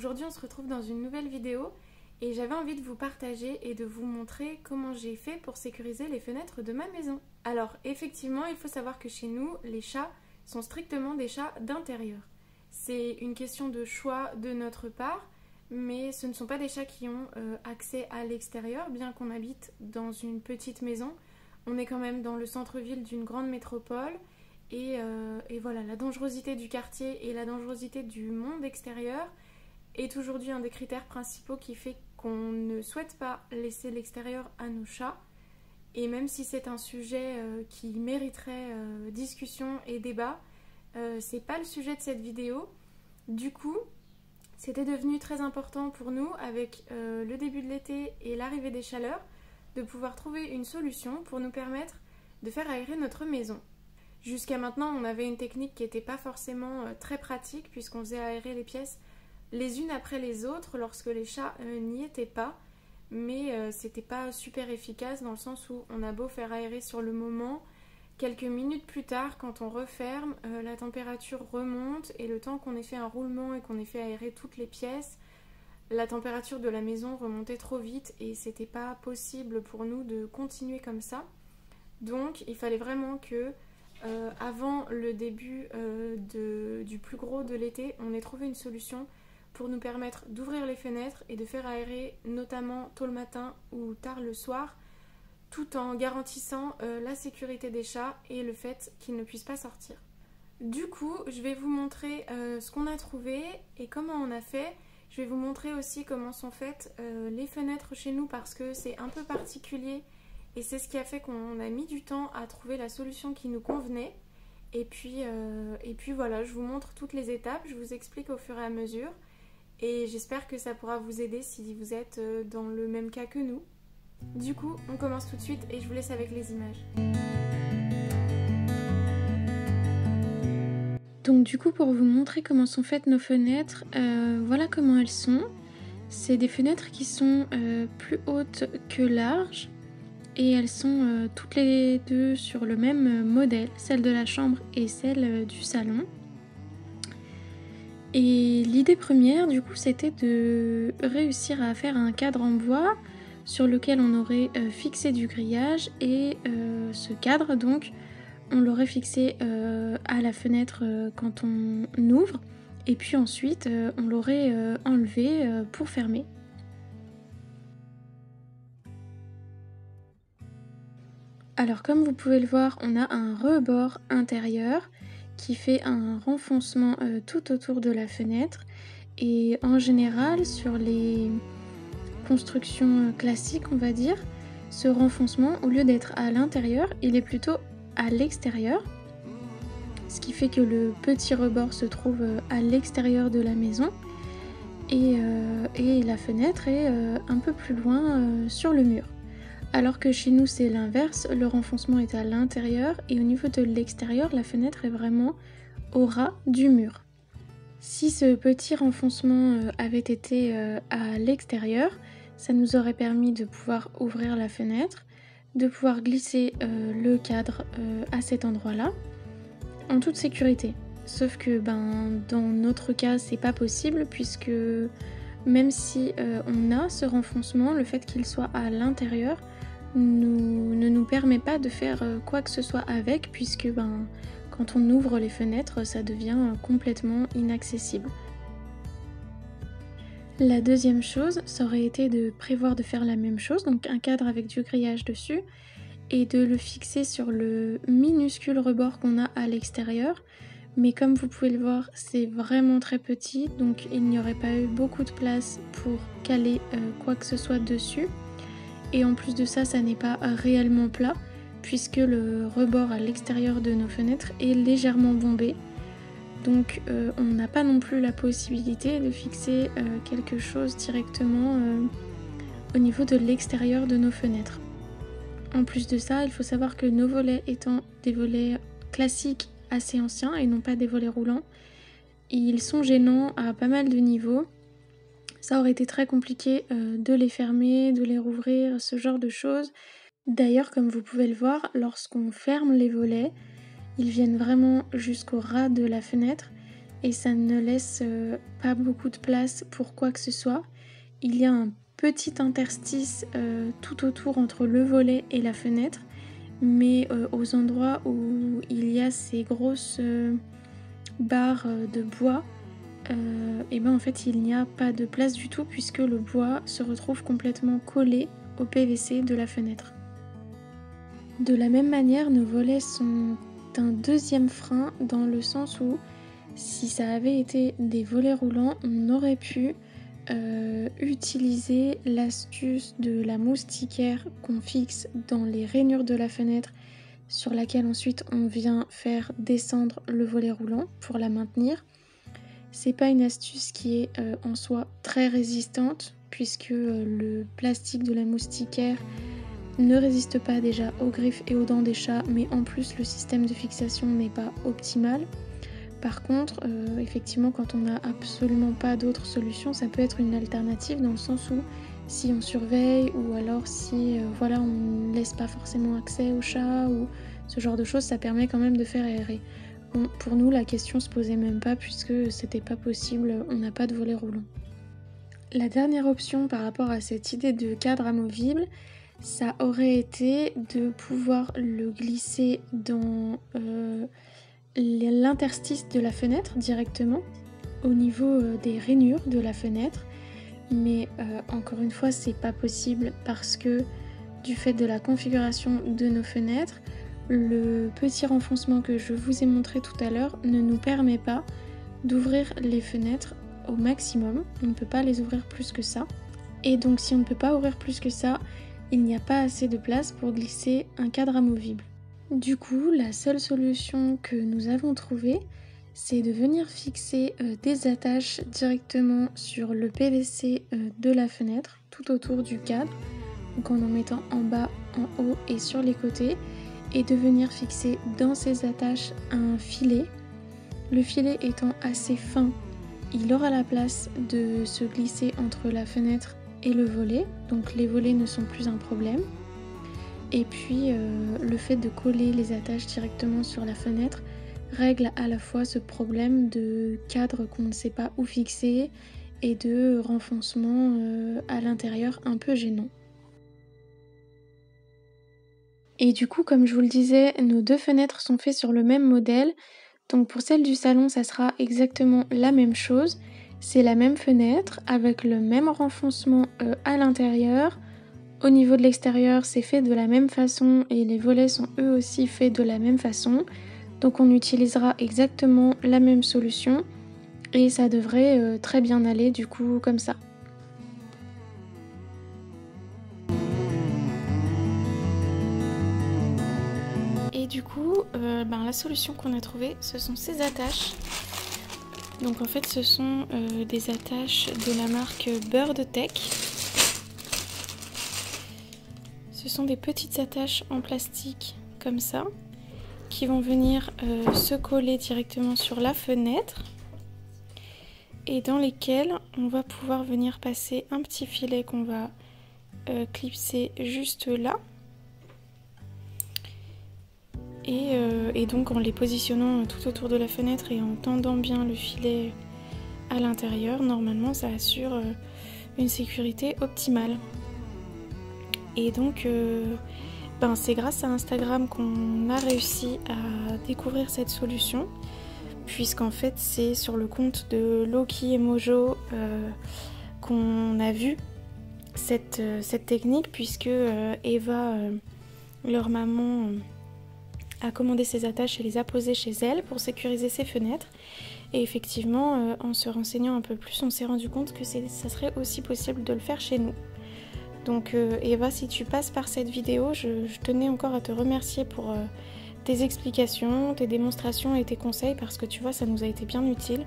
Aujourd'hui on se retrouve dans une nouvelle vidéo et j'avais envie de vous partager et de vous montrer comment j'ai fait pour sécuriser les fenêtres de ma maison. Alors effectivement il faut savoir que chez nous les chats sont strictement des chats d'intérieur. C'est une question de choix de notre part, mais ce ne sont pas des chats qui ont accès à l'extérieur, bien qu'on habite dans une petite maison. On est quand même dans le centre-ville d'une grande métropole. Et voilà, la dangerosité du quartier et la dangerosité du monde extérieur est aujourd'hui un des critères principaux qui fait qu'on ne souhaite pas laisser l'extérieur à nos chats. Et même si c'est un sujet qui mériterait discussion et débat, c'est pas le sujet de cette vidéo. Du coup, c'était devenu très important pour nous, avec le début de l'été et l'arrivée des chaleurs, de pouvoir trouver une solution pour nous permettre de faire aérer notre maison. Jusqu'à maintenant, on avait une technique qui n'était pas forcément très pratique, puisqu'on faisait aérer les pièces les unes après les autres lorsque les chats n'y étaient pas. Mais c'était pas super efficace dans le sens où on a beau faire aérer sur le moment, quelques minutes plus tard, quand on referme, la température remonte et le temps qu'on ait fait un roulement et qu'on ait fait aérer toutes les pièces, la température de la maison remontait trop vite et c'était pas possible pour nous de continuer comme ça. Donc il fallait vraiment que avant le début du plus gros de l'été, on ait trouvé une solution pour nous permettre d'ouvrir les fenêtres et de faire aérer notamment tôt le matin ou tard le soir, tout en garantissant la sécurité des chats et le fait qu'ils ne puissent pas sortir. Du coup, je vais vous montrer ce qu'on a trouvé et comment on a fait. Je vais vous montrer aussi comment sont faites les fenêtres chez nous, parce que c'est un peu particulier. Et c'est ce qui a fait qu'on a mis du temps à trouver la solution qui nous convenait. Et puis voilà, je vous montre toutes les étapes, je vous explique au fur et à mesure. Et j'espère que ça pourra vous aider si vous êtes dans le même cas que nous. Du coup, on commence tout de suite et je vous laisse avec les images. Donc du coup, pour vous montrer comment sont faites nos fenêtres, voilà comment elles sont. C'est des fenêtres qui sont plus hautes que larges. Et elles sont toutes les deux sur le même modèle, celle de la chambre et celle du salon. Et l'idée première, du coup, c'était de réussir à faire un cadre en bois sur lequel on aurait fixé du grillage. Et ce cadre, donc, on l'aurait fixé à la fenêtre quand on ouvre. Et puis ensuite, on l'aurait enlevé pour fermer. Alors comme vous pouvez le voir, on a un rebord intérieur qui fait un renfoncement tout autour de la fenêtre. Et en général, sur les constructions classiques, on va dire, ce renfoncement, au lieu d'être à l'intérieur, il est plutôt à l'extérieur. Ce qui fait que le petit rebord se trouve à l'extérieur de la maison. Et la fenêtre est un peu plus loin sur le mur. Alors que chez nous c'est l'inverse, le renfoncement est à l'intérieur et au niveau de l'extérieur, la fenêtre est vraiment au ras du mur. Si ce petit renfoncement avait été à l'extérieur, ça nous aurait permis de pouvoir ouvrir la fenêtre, de pouvoir glisser le cadre à cet endroit-là, en toute sécurité. Sauf que dans notre cas c'est pas possible, puisque même si on a ce renfoncement, le fait qu'il soit à l'intérieur ne nous permet pas de faire quoi que ce soit avec, puisque quand on ouvre les fenêtres, ça devient complètement inaccessible. La deuxième chose, ça aurait été de prévoir de faire la même chose, donc un cadre avec du grillage dessus, et de le fixer sur le minuscule rebord qu'on a à l'extérieur. Mais comme vous pouvez le voir, c'est vraiment très petit, donc il n'y aurait pas eu beaucoup de place pour caler quoi que ce soit dessus. Et en plus de ça, ça n'est pas réellement plat, puisque le rebord à l'extérieur de nos fenêtres est légèrement bombé. Donc on n'a pas non plus la possibilité de fixer quelque chose directement au niveau de l'extérieur de nos fenêtres. En plus de ça, il faut savoir que nos volets étant des volets classiques assez anciens et non pas des volets roulants, ils sont gênants à pas mal de niveaux. Ça aurait été très compliqué de les fermer, de les rouvrir, ce genre de choses. D'ailleurs, comme vous pouvez le voir, lorsqu'on ferme les volets, ils viennent vraiment jusqu'au ras de la fenêtre. et ça ne laisse pas beaucoup de place pour quoi que ce soit. Il y a un petit interstice tout autour entre le volet et la fenêtre, mais aux endroits où il y a ces grosses barres de bois, et ben en fait il n'y a pas de place du tout puisque le bois se retrouve complètement collé au PVC de la fenêtre. De la même manière, nos volets sont un deuxième frein dans le sens où si ça avait été des volets roulants, on aurait pu utiliser l'astuce de la moustiquaire qu'on fixe dans les rainures de la fenêtre sur laquelle ensuite on vient faire descendre le volet roulant pour la maintenir. C'est pas une astuce qui est en soi très résistante puisque le plastique de la moustiquaire ne résiste pas déjà aux griffes et aux dents des chats, mais en plus le système de fixation n'est pas optimal. Par contre, effectivement, quand on n'a absolument pas d'autre solution, ça peut être une alternative dans le sens où si on surveille ou alors si voilà, on ne laisse pas forcément accès aux chats ou ce genre de choses, ça permet quand même de faire aérer. Bon, pour nous, la question se posait même pas puisque c'était pas possible, on n'a pas de volet roulant. La dernière option par rapport à cette idée de cadre amovible, ça aurait été de pouvoir le glisser dans l'interstice de la fenêtre directement au niveau des rainures de la fenêtre, mais encore une fois c'est pas possible parce que du fait de la configuration de nos fenêtres, le petit renfoncement que je vous ai montré tout à l'heure ne nous permet pas d'ouvrir les fenêtres au maximum, on ne peut pas les ouvrir plus que ça, et donc si on ne peut pas ouvrir plus que ça, il n'y a pas assez de place pour glisser un cadre amovible. Du coup, la seule solution que nous avons trouvée, c'est de venir fixer des attaches directement sur le PVC de la fenêtre, tout autour du cadre, donc en mettant en bas, en haut et sur les côtés, et de venir fixer dans ces attaches un filet. Le filet étant assez fin, il aura la place de se glisser entre la fenêtre et le volet, donc les volets ne sont plus un problème. Et puis le fait de coller les attaches directement sur la fenêtre règle à la fois ce problème de cadre qu'on ne sait pas où fixer et de renfoncement à l'intérieur un peu gênant. Et du coup, comme je vous le disais, nos deux fenêtres sont faites sur le même modèle. Donc pour celle du salon, ça sera exactement la même chose. C'est la même fenêtre avec le même renfoncement à l'intérieur. Au niveau de l'extérieur, c'est fait de la même façon et les volets sont eux aussi faits de la même façon. Donc on utilisera exactement la même solution et ça devrait très bien aller du coup comme ça. Et du coup, la solution qu'on a trouvée, ce sont ces attaches. Donc en fait, ce sont des attaches de la marque Birdtech. Ce sont des petites attaches en plastique comme ça qui vont venir se coller directement sur la fenêtre et dans lesquelles on va pouvoir venir passer un petit filet qu'on va clipser juste là. Et donc en les positionnant tout autour de la fenêtre et en tendant bien le filet à l'intérieur, normalement ça assure une sécurité optimale. Et donc c'est grâce à Instagram qu'on a réussi à découvrir cette solution, puisqu'en fait c'est sur le compte de Loki et Mojo qu'on a vu cette technique, puisque Eva, leur maman, a commandé ses attaches et les a posées chez elle pour sécuriser ses fenêtres. Et effectivement, en se renseignant un peu plus, on s'est rendu compte que ça serait aussi possible de le faire chez nous. Donc Eva, si tu passes par cette vidéo, je tenais encore à te remercier pour tes explications, tes démonstrations et tes conseils, parce que tu vois, ça nous a été bien utile.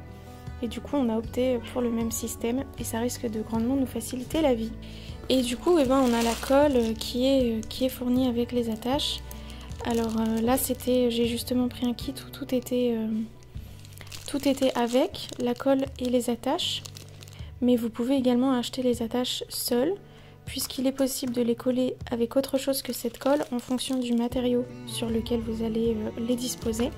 Et du coup, on a opté pour le même système et ça risque de grandement nous faciliter la vie. Et du coup, on a la colle qui est fournie avec les attaches. Alors là, j'ai justement pris un kit où tout était avec la colle et les attaches. Mais vous pouvez également acheter les attaches seules, puisqu'il est possible de les coller avec autre chose que cette colle en fonction du matériau sur lequel vous allez les disposer.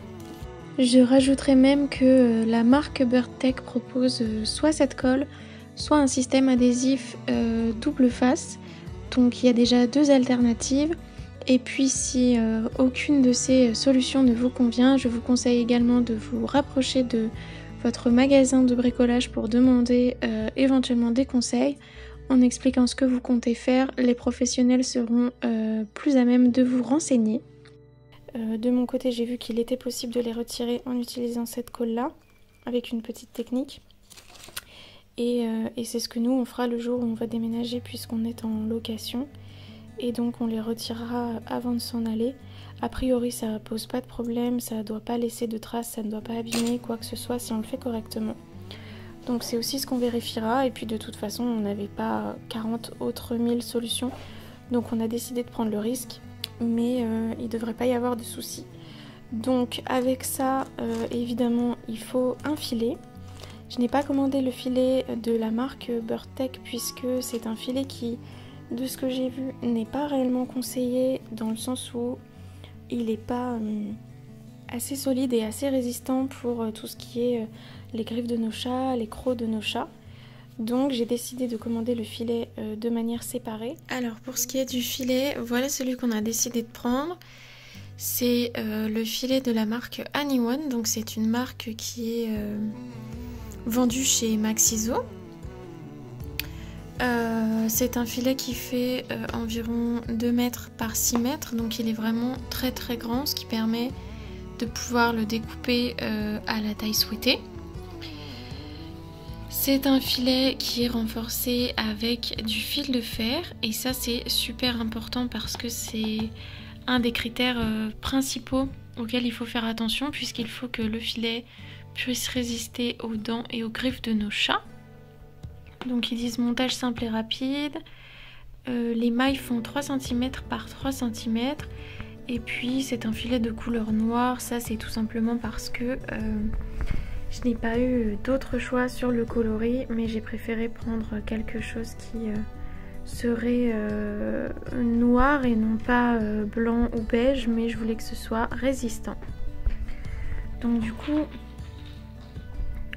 Je rajouterai même que la marque Birdtech propose soit cette colle, soit un système adhésif double face. Donc il y a déjà 2 alternatives. Et puis si aucune de ces solutions ne vous convient, je vous conseille également de vous rapprocher de votre magasin de bricolage pour demander éventuellement des conseils. En expliquant ce que vous comptez faire, les professionnels seront plus à même de vous renseigner. De mon côté, j'ai vu qu'il était possible de les retirer en utilisant cette colle-là, avec une petite technique. Et c'est ce que nous, on fera le jour où on va déménager puisqu'on est en location. Et donc on les retirera avant de s'en aller. A priori, ça pose pas de problème, ça ne doit pas laisser de traces, ça ne doit pas abîmer quoi que ce soit si on le fait correctement. Donc c'est aussi ce qu'on vérifiera. Et puis de toute façon, on n'avait pas 40 autres 1000 solutions. Donc on a décidé de prendre le risque. Mais il ne devrait pas y avoir de soucis. Donc avec ça, évidemment, il faut un filet. Je n'ai pas commandé le filet de la marque Birdtech puisque c'est un filet qui, de ce que j'ai vu, n'est pas réellement conseillé dans le sens où il n'est pas assez solide et assez résistant pour tout ce qui est les griffes de nos chats, les crocs de nos chats. Donc j'ai décidé de commander le filet de manière séparée. Alors pour ce qui est du filet, voilà celui qu'on a décidé de prendre. C'est le filet de la marque Anyone, donc c'est une marque qui est vendue chez Maxiso. C'est un filet qui fait environ 2 mètres par 6 mètres, donc il est vraiment très très grand, ce qui permet de pouvoir le découper à la taille souhaitée. C'est un filet qui est renforcé avec du fil de fer et ça c'est super important parce que c'est un des critères principaux auxquels il faut faire attention puisqu'il faut que le filet puisse résister aux dents et aux griffes de nos chats. Donc ils disent montage simple et rapide. Les mailles font 3 cm par 3 cm et puis c'est un filet de couleur noire. Ça c'est tout simplement parce que je n'ai pas eu d'autre choix sur le coloris, mais j'ai préféré prendre quelque chose qui serait noir et non pas blanc ou beige, mais je voulais que ce soit résistant. Donc du coup,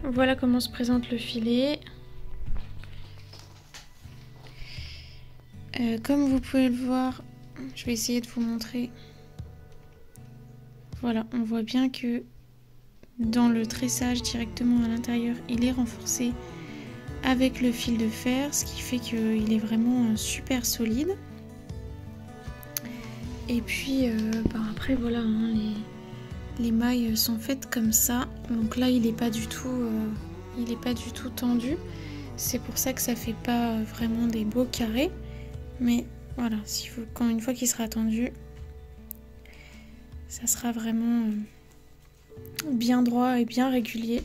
voilà comment se présente le filet. Comme vous pouvez le voir, je vais essayer de vous montrer. Voilà, on voit bien que dans le tressage directement à l'intérieur, il est renforcé avec le fil de fer, ce qui fait qu'il est vraiment super solide. Et puis après voilà, hein, les mailles sont faites comme ça. Donc là il n'est pas du tout tendu. C'est pour ça que ça fait pas vraiment des beaux carrés. Mais voilà, une fois qu'il sera tendu, ça sera vraiment bien droit et bien régulier.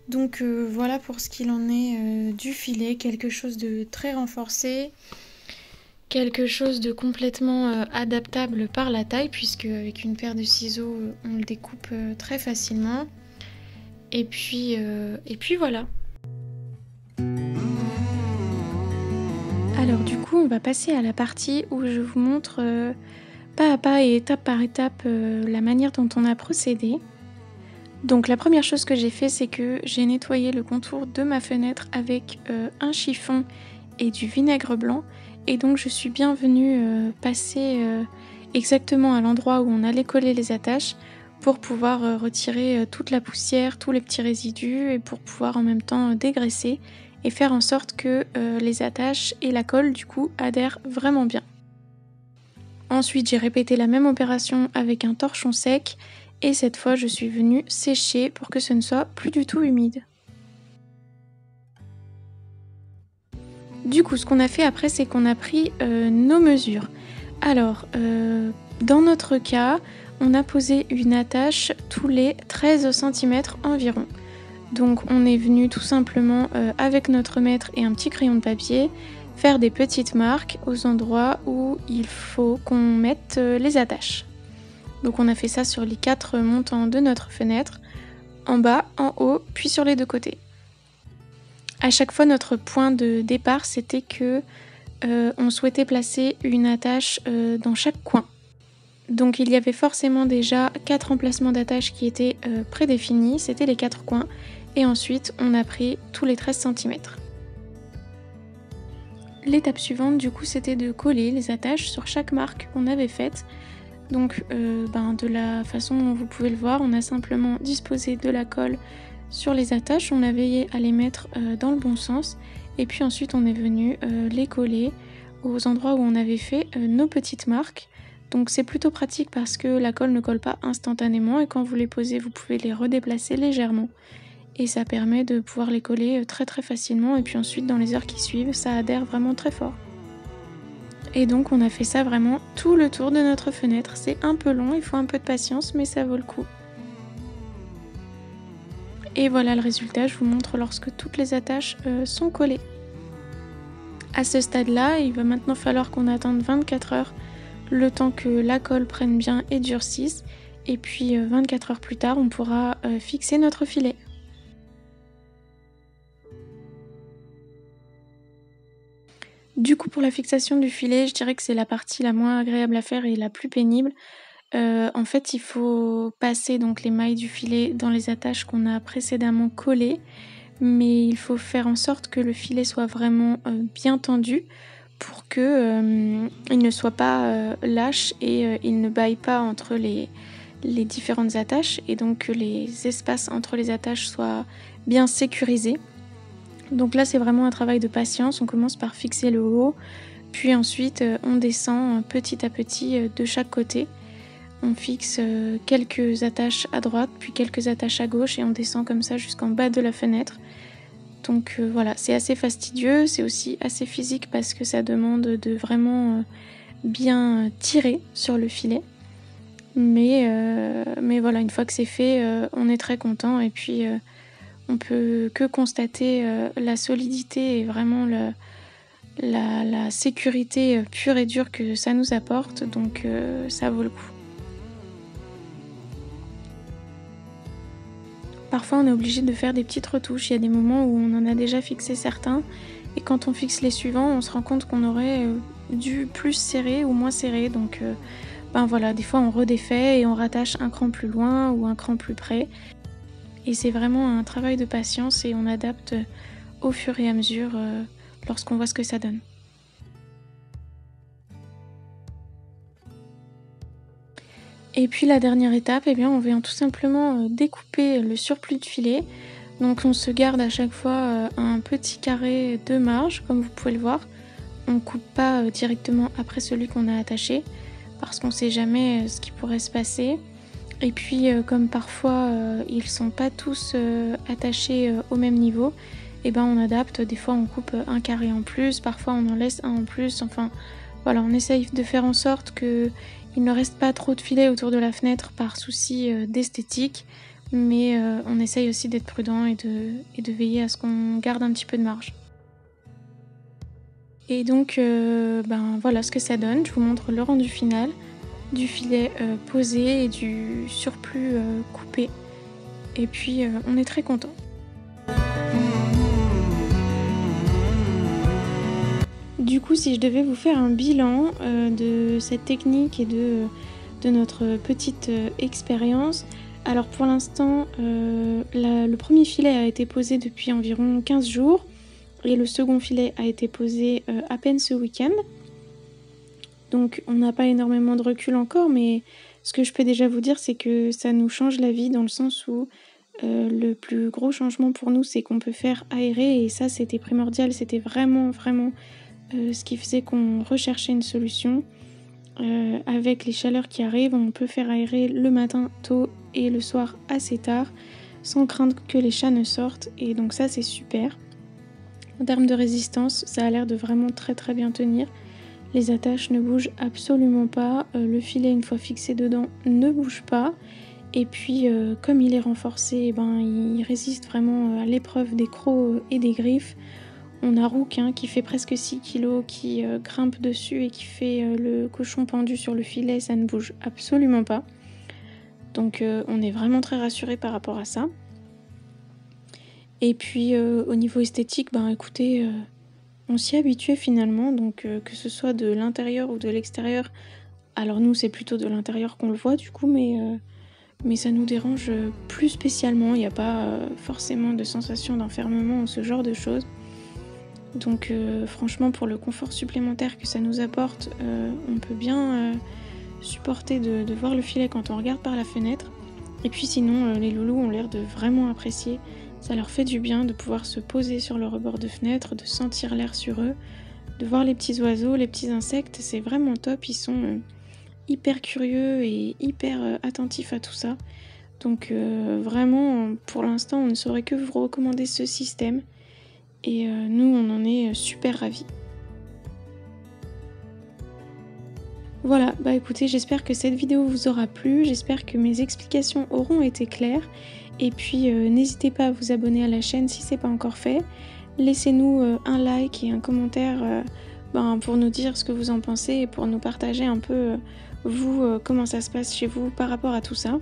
Donc voilà pour ce qu'il en est du filet, quelque chose de très renforcé, quelque chose de complètement adaptable par la taille puisque avec une paire de ciseaux on le découpe très facilement. Et puis voilà. Alors du coup on va passer à la partie où je vous montre pas à pas et étape par étape la manière dont on a procédé. Donc la première chose que j'ai fait, c'est que j'ai nettoyé le contour de ma fenêtre avec un chiffon et du vinaigre blanc. Et donc je suis bien venue passer exactement à l'endroit où on allait coller les attaches pour pouvoir retirer toute la poussière, tous les petits résidus et pour pouvoir en même temps dégraisser et faire en sorte que les attaches et la colle du coup adhèrent vraiment bien. Ensuite j'ai répété la même opération avec un torchon sec. Et cette fois, je suis venue sécher pour que ce ne soit plus du tout humide. Du coup, ce qu'on a fait après, c'est qu'on a pris nos mesures. Alors, dans notre cas, on a posé une attache tous les 13 cm environ. Donc, on est venu tout simplement avec notre mètre et un petit crayon de papier faire des petites marques aux endroits où il faut qu'on mette les attaches. Donc on a fait ça sur les 4 montants de notre fenêtre, en bas, en haut, puis sur les 2 côtés. À chaque fois, notre point de départ, c'était que on souhaitait placer une attache dans chaque coin. Donc il y avait forcément déjà 4 emplacements d'attache qui étaient prédéfinis, c'était les 4 coins. Et ensuite on a pris tous les 13 cm. L'étape suivante du coup c'était de coller les attaches sur chaque marque qu'on avait faite. Donc de la façon dont vous pouvez le voir, on a simplement disposé de la colle sur les attaches, on a veillé à les mettre dans le bon sens et puis ensuite on est venu les coller aux endroits où on avait fait nos petites marques. Donc c'est plutôt pratique parce que la colle ne colle pas instantanément et quand vous les posez vous pouvez les redéplacer légèrement et ça permet de pouvoir les coller très très facilement et puis ensuite dans les heures qui suivent ça adhère vraiment très fort. Et donc on a fait ça vraiment tout le tour de notre fenêtre, c'est un peu long, il faut un peu de patience mais ça vaut le coup. Et voilà le résultat, je vous montre lorsque toutes les attaches sont collées. À ce stade-là, il va maintenant falloir qu'on attende 24 heures, le temps que la colle prenne bien et durcisse. Et puis 24 heures plus tard, on pourra fixer notre filet. Du coup, pour la fixation du filet, je dirais que c'est la partie la moins agréable à faire et la plus pénible. En fait, il faut passer donc les mailles du filet dans les attaches qu'on a précédemment collées, mais il faut faire en sorte que le filet soit vraiment bien tendu pour que il ne soit pas lâche et il ne baille pas entre les différentes attaches et donc que les espaces entre les attaches soient bien sécurisés. Donc là, c'est vraiment un travail de patience. On commence par fixer le haut, puis ensuite on descend petit à petit de chaque côté. On fixe quelques attaches à droite, puis quelques attaches à gauche et on descend comme ça jusqu'en bas de la fenêtre. Donc voilà, c'est assez fastidieux, c'est aussi assez physique parce que ça demande de vraiment bien tirer sur le filet. Mais voilà, une fois que c'est fait, on est très content et puis on peut que constater la solidité et vraiment la sécurité pure et dure que ça nous apporte, donc ça vaut le coup. Parfois on est obligé de faire des petites retouches, il y a des moments où on en a déjà fixé certains et quand on fixe les suivants on se rend compte qu'on aurait dû plus serrer ou moins serrer, donc voilà, des fois on redéfait et on rattache un cran plus loin ou un cran plus près et c'est vraiment un travail de patience et on adapte au fur et à mesure lorsqu'on voit ce que ça donne. Et puis la dernière étape, on vient tout simplement découper le surplus de filet. Donc on se garde à chaque fois un petit carré de marge, comme vous pouvez le voir. On ne coupe pas directement après celui qu'on a attaché, parce qu'on ne sait jamais ce qui pourrait se passer. Et puis comme parfois ils sont pas tous attachés au même niveau, on adapte. Des fois on coupe un carré en plus, parfois on en laisse un en plus. Enfin voilà, on essaye de faire en sorte que il ne reste pas trop de filets autour de la fenêtre par souci d'esthétique, mais on essaye aussi d'être prudent et de veiller à ce qu'on garde un petit peu de marge. Et donc voilà ce que ça donne, je vous montre le rendu final du filet posé et du surplus coupé. Et puis on est très content. Du coup, si je devais vous faire un bilan de cette technique et de notre petite expérience, alors pour l'instant, le premier filet a été posé depuis environ 15 jours et le second filet a été posé à peine ce week-end. Donc on n'a pas énormément de recul encore, mais ce que je peux déjà vous dire, c'est que ça nous change la vie dans le sens où le plus gros changement pour nous, c'est qu'on peut faire aérer et ça, c'était primordial, c'était vraiment ce qui faisait qu'on recherchait une solution. Avec les chaleurs qui arrivent, on peut faire aérer le matin tôt et le soir assez tard, sans craindre que les chats ne sortent, et donc ça c'est super. En termes de résistance, ça a l'air de vraiment très bien tenir. Les attaches ne bougent absolument pas, le filet une fois fixé dedans ne bouge pas, et puis comme il est renforcé, il résiste vraiment à l'épreuve des crocs et des griffes. On a Rook qui fait presque 6 kg, qui grimpe dessus et qui fait le cochon pendu sur le filet, ça ne bouge absolument pas. Donc on est vraiment très rassuré par rapport à ça. Et puis au niveau esthétique, écoutez, on s'y est habitué finalement, donc que ce soit de l'intérieur ou de l'extérieur, Alors nous c'est plutôt de l'intérieur qu'on le voit du coup, mais ça nous dérange plus spécialement, il n'y a pas forcément de sensation d'enfermement ou ce genre de choses. Donc franchement pour le confort supplémentaire que ça nous apporte, on peut bien supporter de voir le filet quand on regarde par la fenêtre. Et puis sinon les loulous ont l'air de vraiment apprécier, ça leur fait du bien de pouvoir se poser sur le rebord de fenêtre, de sentir l'air sur eux, de voir les petits oiseaux, les petits insectes, c'est vraiment top, ils sont hyper curieux et hyper attentifs à tout ça. Donc vraiment pour l'instant on ne saurait que vous recommander ce système et nous on en est super ravis. Voilà, bah écoutez, j'espère que cette vidéo vous aura plu, j'espère que mes explications auront été claires et puis n'hésitez pas à vous abonner à la chaîne si c'est pas encore fait. Laissez-nous un like et un commentaire pour nous dire ce que vous en pensez et pour nous partager un peu vous comment ça se passe chez vous par rapport à tout ça.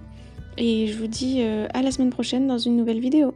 Et je vous dis à la semaine prochaine dans une nouvelle vidéo.